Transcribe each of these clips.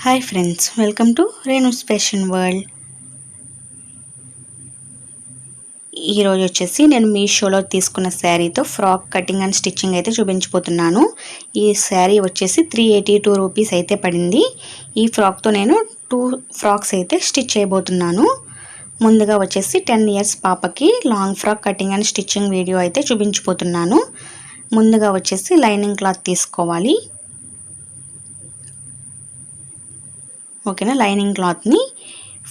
Hi friends, welcome to Renu's fashion world. ఈరోజు వచ్చేసి నేను మీషోలో తీసుకున్న శారీతో ఫ్రాక్ కటింగ్ అండ్ స్టిచ్చింగ్ అయితే చూపించబోతున్నాను. ఈ శారీ వచ్చేసి 382 రూపీస్ అయితే పడింది. ఈ ఫ్రాక్తో నేను 2 ఫ్రాక్స్ అయితే స్టిచ్ చేయబోతున్నాను. ముందుగా వచ్చేసి 10 ఇయర్స్ పాపకి long frock cutting and stitching video అయితే చూపించబోతున్నాను. ముందుగా వచ్చేసి లైనింగ్ క్లాత్ తీసుకోవాలి. ఓకేనా, లైనింగ్ క్లాత్ని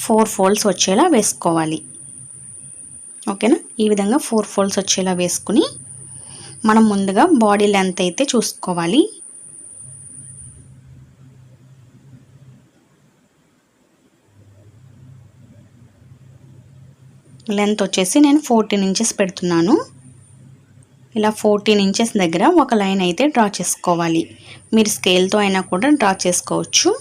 4 ఫోల్డ్స్ వచ్చేలా వేసుకోవాలి. ఓకేనా, ఈ విధంగా 4 ఫోల్డ్స్ వచ్చేలా వేసుకుని మనం ముందుగా బాడీ లెంత్ అయితే చూసుకోవాలి. లెంత్ వచ్చేసి నేను 14 ఇంచెస్ పెడుతున్నాను. ఇలా 14 ఇంచెస్ దగ్గర ఒక లైన్ అయితే డ్రా చేసుకోవాలి. మీరు స్కేల్తో అయినా కూడా డ్రా చేసుకోవచ్చు.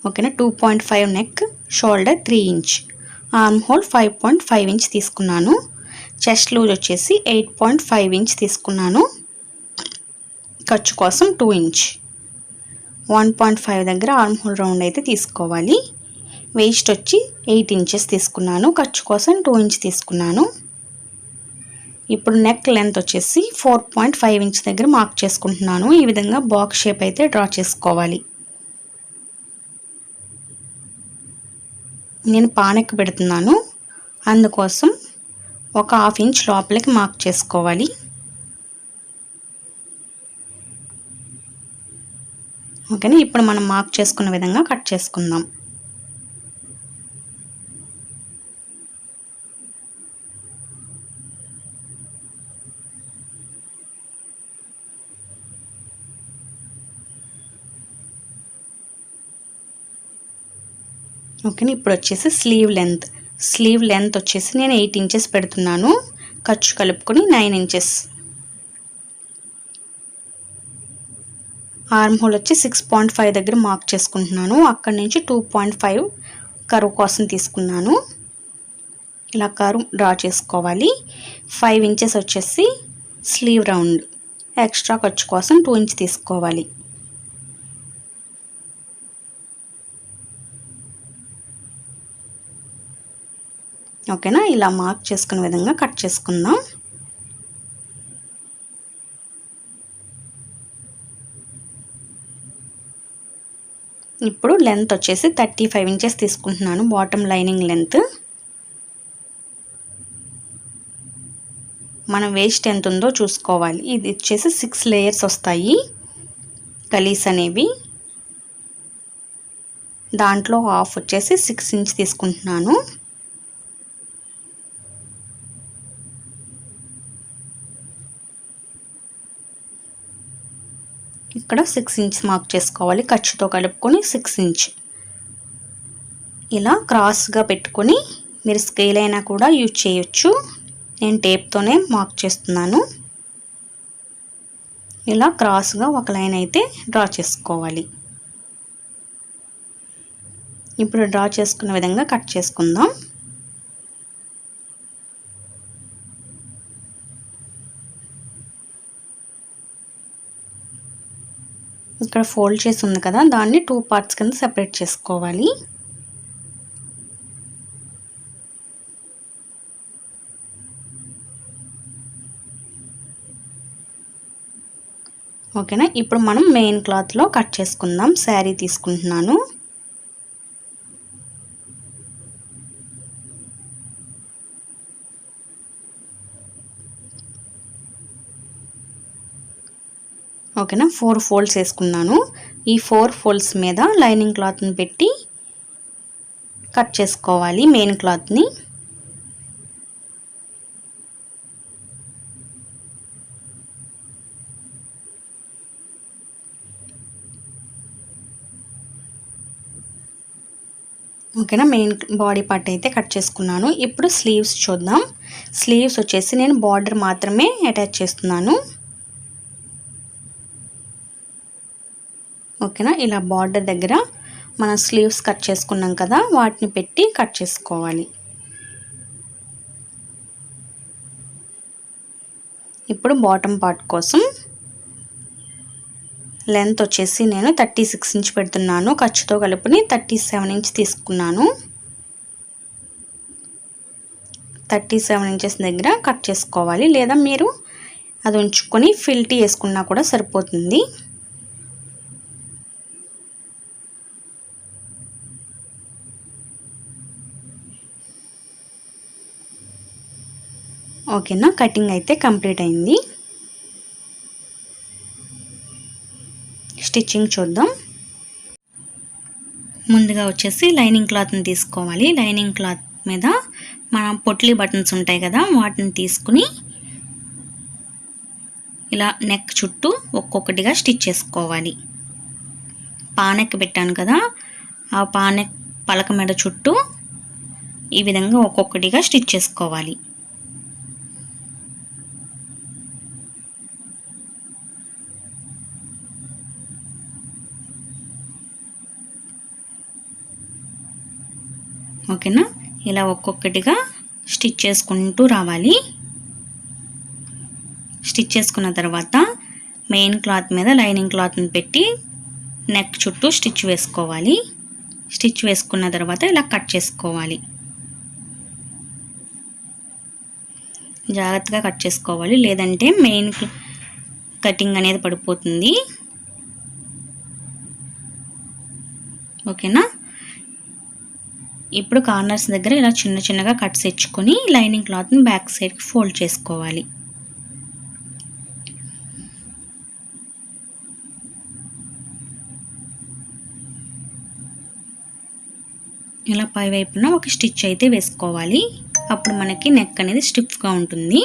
ఓకేనా, 2.5 neck, shoulder 3 inch, arm whole 5.5 inch తీసుకున్నాను. చెస్ట్ లూజ్ వచ్చేసి 8.5 ఇంచ్ తీసుకున్నాను. ఖర్చు కోసం 2 ఇంచ్, 1.5 దగ్గర ఆర్మ్ హోల్ రౌండ్ అయితే తీసుకోవాలి. వేస్ట్ వచ్చి 8 ఇంచెస్ తీసుకున్నాను. ఖర్చు కోసం 2 ఇంచ్ తీసుకున్నాను. ఇప్పుడు నెక్ లెంత్ వచ్చేసి 4.5 ఇంచ్ దగ్గర మార్క్ చేసుకుంటున్నాను. ఈ విధంగా బాక్స్ షేప్ అయితే డ్రా చేసుకోవాలి. నేను పానెక్ పెడుతున్నాను, అందుకోసం ఒక 1/2 ఇంచ్ లోపలికి మార్క్ చేసుకోవాలి. ఓకేనా, ఇప్పుడు మనం మార్క్ చేసుకున్న విధంగా కట్ చేసుకుందాం. ఓకేనా, ఇప్పుడు వచ్చేసి స్లీవ్ లెంత్ వచ్చేసి నేను 8 ఇంచెస్ పెడుతున్నాను. ఖర్చు కలుపుకొని 9 ఇంచెస్. ఆర్మ్ హోల్ వచ్చి 6.5 దగ్గర మార్క్ చేసుకుంటున్నాను. అక్కడి నుంచి 2.5 కర్వ్ కోసం తీసుకున్నాను. ఇలా కర్వ్ డ్రా చేసుకోవాలి. 5 ఇంచెస్ వచ్చేసి స్లీవ్ రౌండ్, ఎక్స్ట్రా ఖర్చు కోసం 2 ఇంచ్ తీసుకోవాలి. ఓకేనా, ఇలా మార్క్ చేసుకునే విధంగా కట్ చేసుకుందాం. ఇప్పుడు లెంత్ వచ్చేసి 35 ఇంచెస్ తీసుకుంటున్నాను. Bottom lining length. మన వేస్ట్ ఎంత ఉందో చూసుకోవాలి. ఇది వచ్చేసి 6 లేయర్స్ వస్తాయి కలీస్ అనేవి. దాంట్లో హాఫ్ వచ్చేసి 6 ఇంచ్ తీసుకుంటున్నాను. ఇక్కడ 6 ఇంచ్ మార్క్ చేసుకోవాలి. ఖర్చుతో కలుపుకొని 6 ఇంచ్. ఇలా క్రాస్గా పెట్టుకొని మీరు స్కేల్ అయినా కూడా యూజ్ చేయొచ్చు. నేను టేప్తోనే మార్క్ చేస్తున్నాను. ఇలా క్రాస్గా ఒక లైన్ అయితే డ్రా చేసుకోవాలి. ఇప్పుడు డ్రా చేసుకున్న విధంగా కట్ చేసుకుందాం. ఇక్కడ ఫోల్డ్ చేసి ఉంది కదా, దాన్ని 2 పార్ట్స్ కింద సెపరేట్ చేసుకోవాలి. ఓకేనా, ఇప్పుడు మనం మెయిన్ క్లాత్లో కట్ చేసుకుందాం. శారీ తీసుకుంటున్నాను. ఓకేనా, 4 ఫోల్డ్స్ వేసుకున్నాను. ఈ 4 ఫోల్డ్స్ మీద లైనింగ్ క్లాత్ని పెట్టి కట్ చేసుకోవాలి మెయిన్ క్లాత్ని. ఓకేనా, మెయిన్ బాడీ పార్ట్ అయితే కట్ చేసుకున్నాను. ఇప్పుడు స్లీవ్స్ చూద్దాం. స్లీవ్స్ వచ్చేసి నేను బార్డర్ మాత్రమే అటాచ్ చేస్తున్నాను. ఓకేనా, ఇలా బార్డర్ దగ్గర మనం స్లీవ్స్ కట్ చేసుకున్నాం కదా, వాటిని పెట్టి కట్ చేసుకోవాలి. ఇప్పుడు బాటమ్ పార్ట్ కోసం లెంత్ వచ్చేసి నేను 36 ఇంచ్ పెడుతున్నాను. ఖర్చుతో కలుపుని 37 ఇంచ్ తీసుకున్నాను. 37 ఇంచెస్ దగ్గర కట్ చేసుకోవాలి. లేదా మీరు అది ఉంచుకొని ఫిల్టీ వేసుకున్నా కూడా సరిపోతుంది. ఓకేనా, కటింగ్ అయితే కంప్లీట్ అయింది. స్టిచ్చింగ్ చూద్దాం. ముందుగా వచ్చేసి లైనింగ్ క్లాత్ని తీసుకోవాలి. లైనింగ్ క్లాత్ మీద మనం పొట్లీ బటన్స్ ఉంటాయి కదా, వాటిని తీసుకుని ఇలా నెక్ చుట్టూ ఒక్కొక్కటిగా స్టిచ్ చేసుకోవాలి. పానెక్ పెట్టాను కదా, ఆ పానెక్ పలక మెడ చుట్టూ ఈ విధంగా ఒక్కొక్కటిగా స్టిచ్ చేసుకోవాలి. ఓకేనా, ఇలా ఒక్కొక్కటిగా స్టిచ్ చేసుకుంటూ రావాలి. స్టిచ్ చేసుకున్న తర్వాత మెయిన్ క్లాత్ మీద లైనింగ్ క్లాత్ని పెట్టి నెక్ చుట్టూ స్టిచ్ వేసుకోవాలి. స్టిచ్ వేసుకున్న తర్వాత ఇలా కట్ చేసుకోవాలి. జాగ్రత్తగా కట్ చేసుకోవాలి, లేదంటే మెయిన్ కటింగ్ అనేది పడిపోతుంది. ఓకేనా, ఇప్పుడు కార్నర్స్ దగ్గర ఇలా చిన్న చిన్నగా కట్స్ ఇచ్చుకొని లైనింగ్ క్లాత్ని బ్యాక్ సైడ్కి ఫోల్డ్ చేసుకోవాలి. ఇలా పై వైపున ఒక స్టిచ్ అయితే వేసుకోవాలి. అప్పుడు మనకి నెక్ అనేది స్టిఫ్గా ఉంటుంది.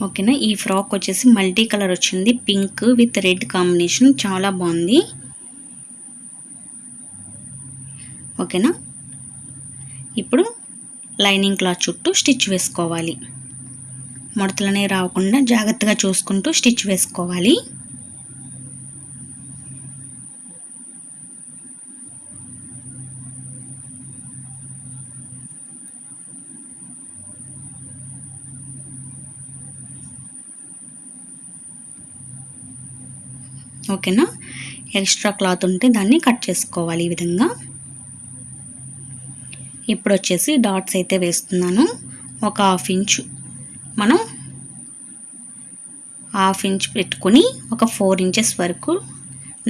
ఓకేనా, ఈ ఫ్రాక్ వచ్చేసి మల్టీ కలర్ వచ్చింది. పింక్ విత్ రెడ్ కాంబినేషన్, చాలా బాగుంది. ఓకేనా, ఇప్పుడు లైనింగ్ క్లాత్ చుట్టూ స్టిచ్ వేసుకోవాలి. ముడతలనే రాకుండా జాగ్రత్తగా చూసుకుంటూ స్టిచ్ వేసుకోవాలి. ఓకేనా, ఎక్స్ట్రా క్లాత్ ఉంటే దాన్ని కట్ చేసుకోవాలి ఈ విధంగా. ఇప్పుడు వచ్చేసి డాట్స్ అయితే వేస్తున్నాను. ఒక హాఫ్ ఇంచ్ మనం హాఫ్ ఇంచ్ పెట్టుకుని ఒక 4 ఇంచెస్ వరకు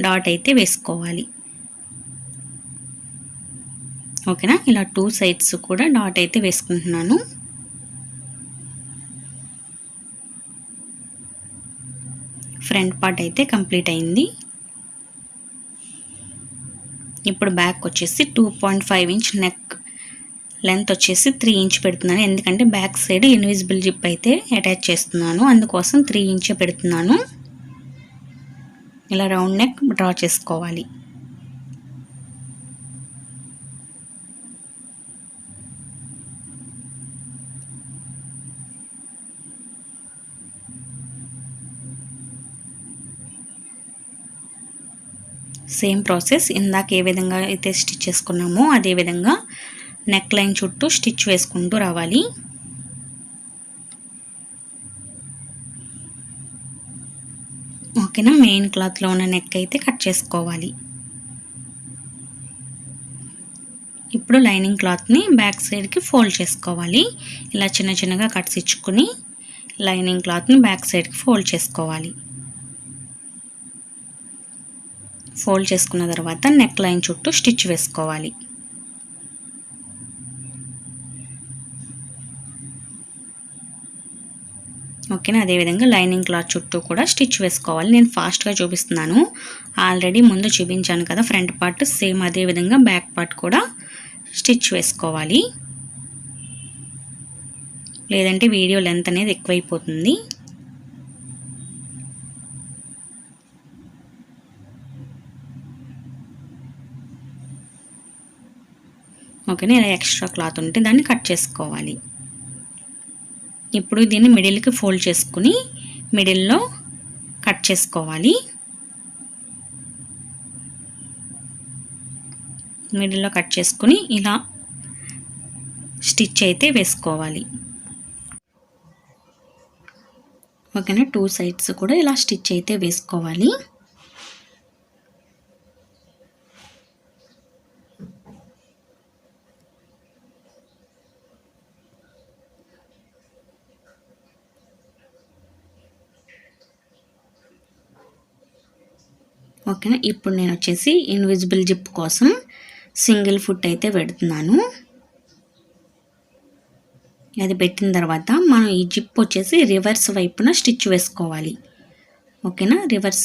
డాట్ అయితే వేసుకోవాలి. ఓకేనా, ఇలా 2 సైడ్స్ కూడా డాట్ అయితే వేసుకుంటున్నాను. ఫ్రంట్ పార్ట్ అయితే కంప్లీట్ అయింది. ఇప్పుడు బ్యాక్ వచ్చేసి 2.5 ఇంచ్ నెక్ లెంత్ వచ్చేసి 3 ఇంచ్ పెడుతున్నాను. ఎందుకంటే బ్యాక్ సైడ్ ఇన్విజిబుల్ జిప్ అయితే అటాచ్ చేస్తున్నాను, అందుకోసం 3 ఇంచ్ పెడుతున్నాను. ఇలా రౌండ్ నెక్ డ్రా చేసుకోవాలి. సేమ్ ప్రాసెస్ ఇందాక ఏ విధంగా అయితే స్టిచ్ చేసుకున్నామో అదే విధంగా నెక్ లైన్ చుట్టూ స్టిచ్ వేసుకుంటూ రావాలి. ఓకేనా, మెయిన్ క్లాత్లో ఉన్న నెక్ అయితే కట్ చేసుకోవాలి. ఇప్పుడు లైనింగ్ క్లాత్ని బ్యాక్ సైడ్కి ఫోల్డ్ చేసుకోవాలి. ఇలా చిన్న చిన్నగా కట్స్ ఇచ్చుకుని లైనింగ్ క్లాత్ని బ్యాక్ సైడ్కి ఫోల్డ్ చేసుకోవాలి. ఫోల్డ్ చేసుకున్న తర్వాత నెక్ లైన్ చుట్టూ స్టిచ్ వేసుకోవాలి. ఓకేనా, అదేవిధంగా లైనింగ్ క్లాత్ చుట్టూ కూడా స్టిచ్ వేసుకోవాలి. నేను ఫాస్ట్గా చూపిస్తున్నాను, ఆల్రెడీ ముందు చూపించాను కదా ఫ్రంట్ పార్ట్, సేమ్ అదేవిధంగా బ్యాక్ పార్ట్ కూడా స్టిచ్ వేసుకోవాలి, లేదంటే వీడియో లెంత్ అనేది ఎక్కువైపోతుంది. ఓకేనా. ఇలా ఎక్స్ట్రా క్లాత్ ఉంటే దాన్ని కట్ చేసుకోవాలి. ఇప్పుడు దీన్ని మిడిల్కి ఫోల్డ్ చేసుకుని మిడిల్లో కట్ చేసుకోవాలి. మిడిల్లో కట్ చేసుకుని ఇలా స్టిచ్ అయితే వేసుకోవాలి. ఓకేనా. 2 సైడ్స్ కూడా ఇలా స్టిచ్ అయితే వేసుకోవాలి. ఓకేనా. ఇప్పుడు నేను వచ్చేసి ఇన్విజిబుల్ జిప్ కోసం సింగిల్ ఫుట్ అయితే పెడుతున్నాను. అది పెట్టిన తర్వాత మనం ఈ జిప్ వచ్చేసి రివర్స్ వైపున స్టిచ్ వేసుకోవాలి. ఓకేనా. రివర్స్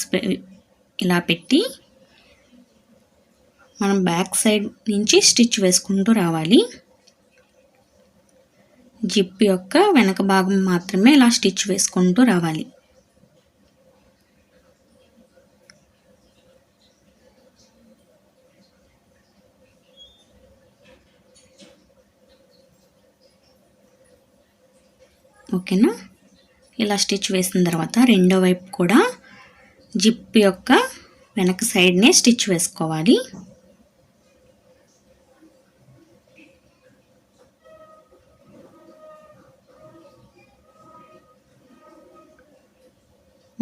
ఇలా పెట్టి మనం బ్యాక్ సైడ్ నుంచి స్టిచ్ వేసుకుంటూ రావాలి. జిప్ యొక్క వెనక భాగం మాత్రమే ఇలా స్టిచ్ వేసుకుంటూ రావాలి. ఓకేనా. ఇలా స్టిచ్ వేసిన తర్వాత రెండో వైపు కూడా జిప్ యొక్క వెనక సైడ్నే స్టిచ్ వేసుకోవాలి.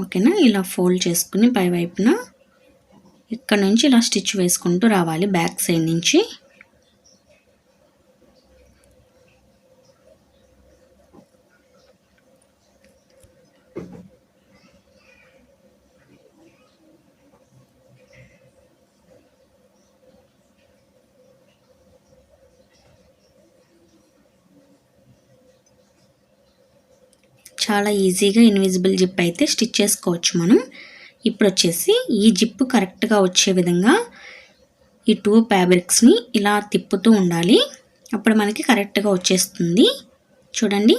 ఓకేనా. ఇలా ఫోల్డ్ చేసుకుని పై వైపున ఇక్కడ నుంచి ఇలా స్టిచ్ వేసుకుంటూ రావాలి బ్యాక్ సైడ్ నుంచి. చాలా ఈజీగా ఇన్విజిబుల్ జిప్ అయితే స్టిచ్ చేసుకోవచ్చు మనం. ఇప్పుడు వచ్చేసి ఈ జిప్ కరెక్ట్గా వచ్చే విధంగా ఈ 2 ఫ్యాబ్రిక్స్ని ఇలా తిప్పుతూ ఉండాలి. అప్పుడు మనకి కరెక్ట్గా వచ్చేస్తుంది. చూడండి.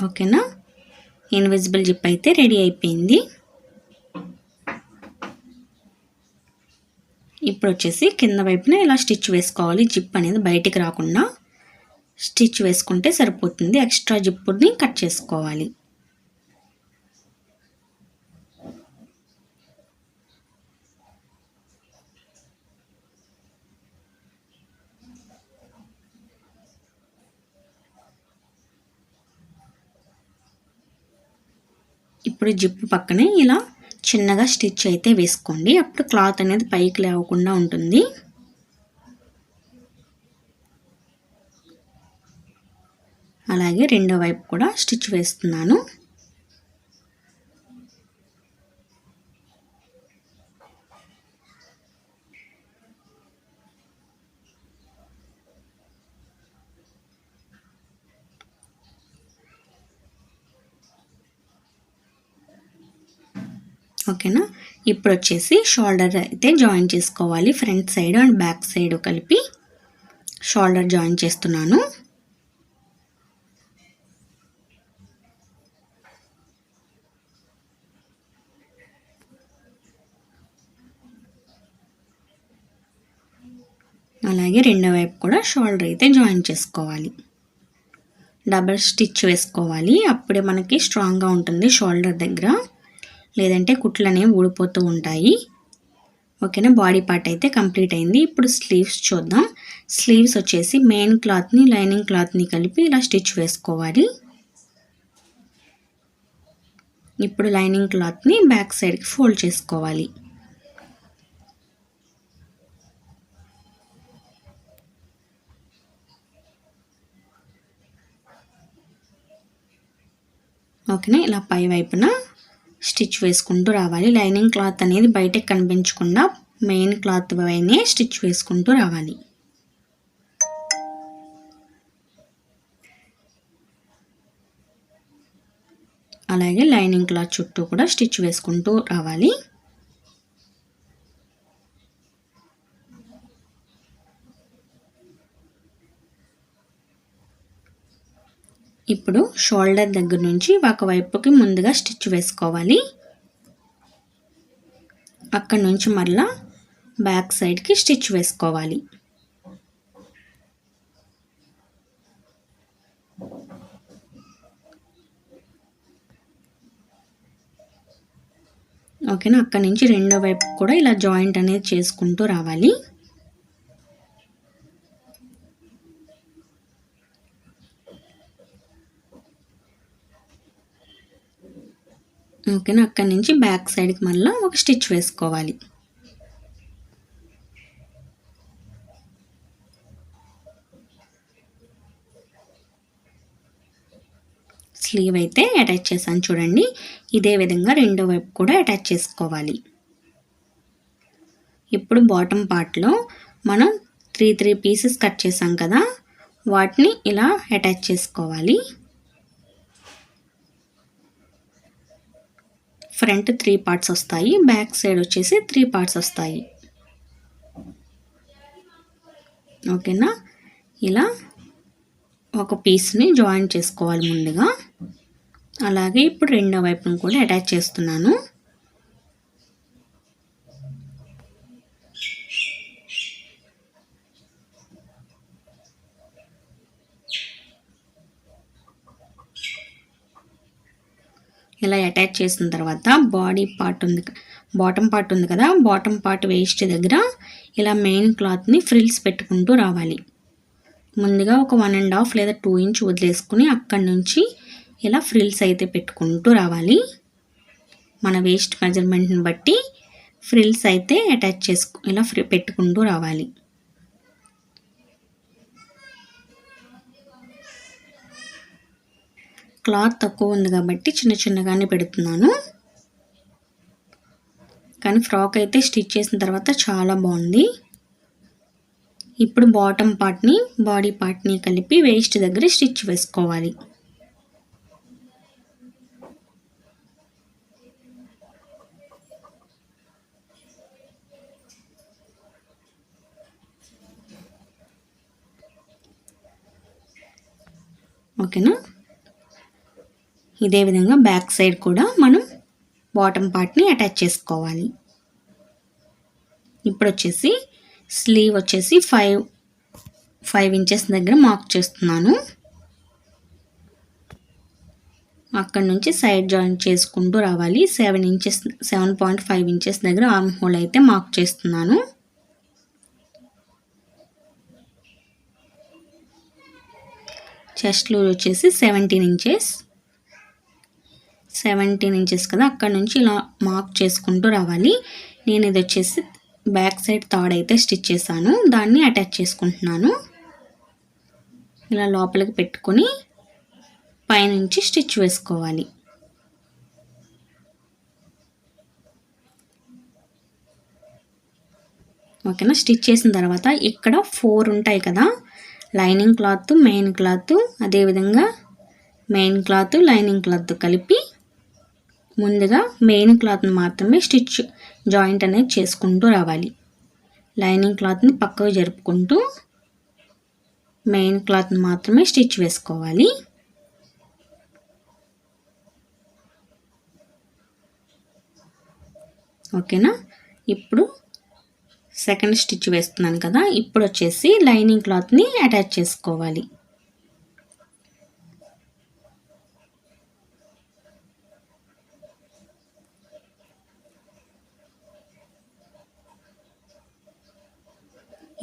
ఓకేనా. ఇన్విజిబుల్ జిప్ అయితే రెడీ అయిపోయింది. ఇప్పుడు వచ్చేసి కింద వైపున ఇలా స్టిచ్ వేసుకోవాలి. జిప్ అనేది బయటికి రాకుండా స్టిచ్ వేసుకుంటే సరిపోతుంది. ఎక్స్ట్రా జిప్పుని కట్ చేసుకోవాలి. ఇప్పుడు జిప్ పక్కనే ఇలా చిన్నగా స్టిచ్ అయితే వేసుకోండి. అప్పుడు క్లాత్ అనేది పైకి లేవకుండా ఉంటుంది. అలాగే రెండో వైపు కూడా స్టిచ్ వేస్తున్నాను. ఓకేనా. ఇప్పుడు వచ్చేసి షోల్డర్ అయితే జాయిన్ చేసుకోవాలి. Front side and back side కలిపి షోల్డర్ జాయిన్ చేస్తున్నాను. అలాగే రెండో వైపు కూడా షోల్డర్ అయితే జాయిన్ చేసుకోవాలి. డబల్ స్టిచ్ వేసుకోవాలి. అప్పుడే మనకి స్ట్రాంగ్గా ఉంటుంది షోల్డర్ దగ్గర, లేదంటే కుట్లు అనేవి ఊడిపోతూ ఉంటాయి. ఓకేనా. బాడీ పార్ట్ అయితే కంప్లీట్ అయింది. ఇప్పుడు స్లీవ్స్ చూద్దాం. స్లీవ్స్ వచ్చేసి మెయిన్ క్లాత్ని లైనింగ్ క్లాత్ని కలిపి ఇలా స్టిచ్ వేసుకోవాలి. ఇప్పుడు లైనింగ్ క్లాత్ని బ్యాక్ సైడ్కి ఫోల్డ్ చేసుకోవాలి. ఓకేనా. ఇలా పై వైపున స్టిచ్ వేసుకుంటూ రావాలి. లైనింగ్ క్లాత్ అనేది బయటకు కనిపించకుండా మెయిన్ క్లాత్ పైనే స్టిచ్ వేసుకుంటూ రావాలి. అలాగే లైనింగ్ క్లాత్ చుట్టూ కూడా స్టిచ్ వేసుకుంటూ రావాలి. ఇప్పుడు షోల్డర్ దగ్గర నుంచి ఒకవైపుకి ముందుగా స్టిచ్ వేసుకోవాలి. అక్కడ నుంచి మళ్ళీ బ్యాక్ సైడ్కి స్టిచ్ వేసుకోవాలి. ఓకేనా, అక్కడ నుంచి రెండో వైపు కూడా ఇలా జాయింట్ అనేది చేసుకుంటూ రావాలి. ఓకేనా, అక్కడ నుంచి బ్యాక్ సైడ్కి మళ్ళీ ఒక స్టిచ్ వేసుకోవాలి. స్లీవ్ అయితే అటాచ్ చేశాను చూడండి. ఇదే విధంగా రెండో వైపు కూడా అటాచ్ చేసుకోవాలి. ఇప్పుడు బాటమ్ పార్ట్లో మనం 3 పీసెస్ కట్ చేసాం కదా, వాటిని ఇలా అటాచ్ చేసుకోవాలి. ఫ్రంట్ 3 పార్ట్స్ వస్తాయి, బ్యాక్ సైడ్ వచ్చేసి 3 పార్ట్స్ వస్తాయి. ఓకేనా, ఇలా ఒక పీస్ని జాయిన్ చేసుకోవాలి ముందుగా. అలాగే ఇప్పుడు రెండో వైపును కూడా అటాచ్ చేస్తున్నాను. ఇలా అటాచ్ చేసిన తర్వాత బాడీ పార్ట్ ఉంది, బాటమ్ పార్ట్ ఉంది కదా, బాటమ్ పార్ట్ వేస్ట్ దగ్గర ఇలా మెయిన్ క్లాత్ని ఫ్రిల్స్ పెట్టుకుంటూ రావాలి. ముందుగా ఒక 1.5 లేదా 2 ఇంచ్ వదిలేసుకుని అక్కడి నుంచి ఇలా ఫ్రిల్స్ అయితే పెట్టుకుంటూ రావాలి. మన వేస్ట్ మెజర్మెంట్ని బట్టి ఫ్రిల్స్ అయితే అటాచ్ చేసుకు ఇలా పెట్టుకుంటూ రావాలి. క్లాత్ తక్కువ ఉంది కాబట్టి చిన్నగానే పెడుతున్నాను. కానీ ఫ్రాక్ అయితే స్టిచ్ చేసిన తర్వాత చాలా బాగుంది. ఇప్పుడు బాటమ్ పార్ట్ని బాడీ పార్ట్ని కలిపి వేస్ట్ దగ్గర స్టిచ్ వేసుకోవాలి. ఓకేనా, ఇదే విధంగా బ్యాక్ సైడ్ కూడా మనం బాటమ్ పార్ట్ని అటాచ్ చేసుకోవాలి. ఇప్పుడు వచ్చేసి స్లీవ్ వచ్చేసి 5 ఇంచెస్ దగ్గర మార్క్ చేస్తున్నాను. అక్కడ నుంచి సైడ్ జాయింట్ చేసుకుంటూ రావాలి. 7.5 ఇంచెస్ దగ్గర ఆర్మ్ హోల్ అయితే మార్క్ చేస్తున్నాను. చెస్ట్ లూజ్ వచ్చేసి 17 ఇంచెస్ కదా, అక్కడ నుంచి ఇలా మార్క్ చేసుకుంటూ రావాలి. నేను ఇది వచ్చేసి బ్యాక్ సైడ్ థర్డ్ అయితే స్టిచ్ చేశాను, దాన్ని అటాచ్ చేసుకుంటున్నాను. ఇలా లోపలికి పెట్టుకొని పైనుంచి స్టిచ్ వేసుకోవాలి. ఓకేనా, స్టిచ్ చేసిన తర్వాత ఇక్కడ 4 ఉంటాయి కదా, లైనింగ్ క్లాత్, మెయిన్ క్లాత్, అదేవిధంగా మెయిన్ క్లాత్ లైనింగ్ క్లాత్ కలిపి ముందుగా మెయిన్ క్లాత్ని మాత్రమే స్టిచ్ జాయింట్ అనేది చేసుకుంటూ రావాలి. లైనింగ్ క్లాత్ని పక్కకు జరుపుకుంటూ మెయిన్ క్లాత్ని మాత్రమే స్టిచ్ వేసుకోవాలి. ఓకేనా, ఇప్పుడు సెకండ్ స్టిచ్ వేస్తున్నాను కదా, ఇప్పుడు వచ్చేసి లైనింగ్ క్లాత్ని అటాచ్ చేసుకోవాలి.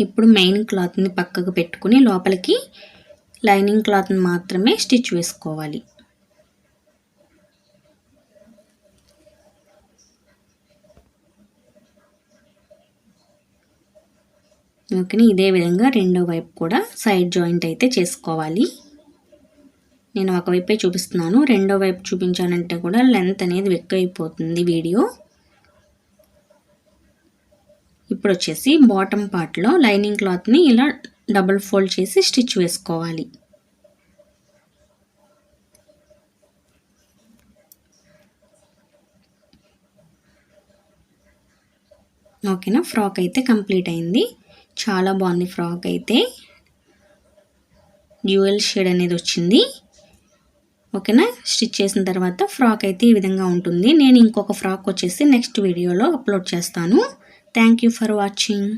ఇప్పుడు మెయిన్ క్లాత్ని పక్కకు పెట్టుకుని లోపలికి లైనింగ్ క్లాత్ని మాత్రమే స్టిచ్ వేసుకోవాలి. ఓకేనా, ఇదే విధంగా రెండో వైపు కూడా సైడ్ జాయింట్ అయితే చేసుకోవాలి. నేను ఒకవైపే చూపిస్తున్నాను, రెండో వైపు చూపించానంటే కూడా లెంత్ అనేది ఎక్కువైపోతుంది వీడియో. ఇప్పుడు వచ్చేసి బాటమ్ పార్ట్లో లైనింగ్ క్లాత్ని ఇలా డబుల్ ఫోల్డ్ చేసి స్టిచ్ వేసుకోవాలి. ఓకేనా, ఫ్రాక్ అయితే కంప్లీట్ అయింది. చాలా బాగుంది ఫ్రాక్ అయితే, డ్యూయల్ షేడ్ అనేది వచ్చింది. ఓకేనా. స్టిచ్ చేసిన తర్వాత ఫ్రాక్ అయితే ఈ విధంగా ఉంటుంది. నేను ఇంకొక ఫ్రాక్ వచ్చేసి నెక్స్ట్ వీడియోలో అప్లోడ్ చేస్తాను. Thank you for watching.